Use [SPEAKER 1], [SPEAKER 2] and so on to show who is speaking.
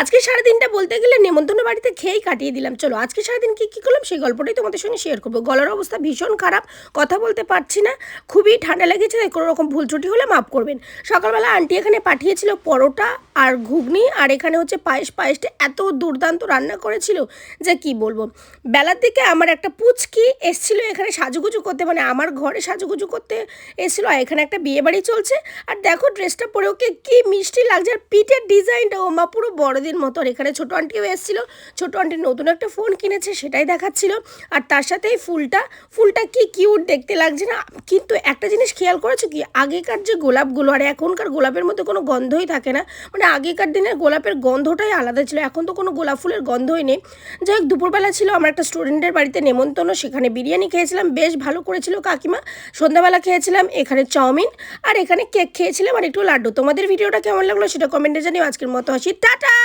[SPEAKER 1] আজকে সারাদিনটা বলতে গেলে নেমন্তন্ন বাড়িতে খেয়েই কাটিয়ে দিলাম। চলো আজকে সারাদিন কী করলাম সেই গল্পটাই তোমাদের সঙ্গে শেয়ার করবো। গলার অবস্থা ভীষণ খারাপ, কথা বলতে পারছি না, খুবই ঠান্ডা লেগেছে, তাই কোনো রকম ভুল ত্রুটি হলে মাফ করবেন। সকালবেলা আন্টি এখানে পাঠিয়েছিল পরোটা আর ঘুগনি, আর এখানে হচ্ছে পায়েসটা এত দুর্দান্ত রান্না করেছিল যে কি বলবো। বেলার দিকে আমার একটা পুচকি এসেছিলো এখানে সাজুগুজু করতে, মানে আমার ঘরে সাজুগুজু করতে এসেছিলো। আর এখানে একটা বিয়ে বাড়ি চলছে, আর দেখো ড্রেসটা পরে ওকে কি মিষ্টি লাগছে, আর পিঠের ডিজাইনটা ওমা পুরো বড়দের মতো। আর এখানে ছোটো আন্টিও এসেছিলো, ছোটো আন্টি নতুন একটা ফোন কিনেছে সেটাই দেখাচ্ছিল। আর তার সাথে এই ফুলটা কি কিউট দেখতে লাগছে না। কিন্তু একটা জিনিস খেয়াল করেছো কি, আগেকার যে গোলাপগুলো আর এখনকার গোলাপের মধ্যে কোনো গন্ধই থাকে না। মানে আগেকার দিনের গোলাপের গন্ধটাই আলাদা ছিল, এখন তো কোনো গোলাপ ফুলের গন্ধই নেই। যাই হোক, দুপুরবেলা ছিল আমার একটা স্টুডেন্টের বাড়িতে নেমন্তন্ন, সেখানে বিরিয়ানি খেয়েছিলাম, বেশ ভালো করেছিল কাকিমা। সন্ধ্যাবেলা খেয়েছিলাম এখানে চাউমিন, আর এখানে কেক খেয়েছিলাম আর একটু লাড্ডু। তোমাদের ভিডিওটা কেমন লাগলো সেটা কমেন্টে জানিও। আজকের মতো আসি, টাটা।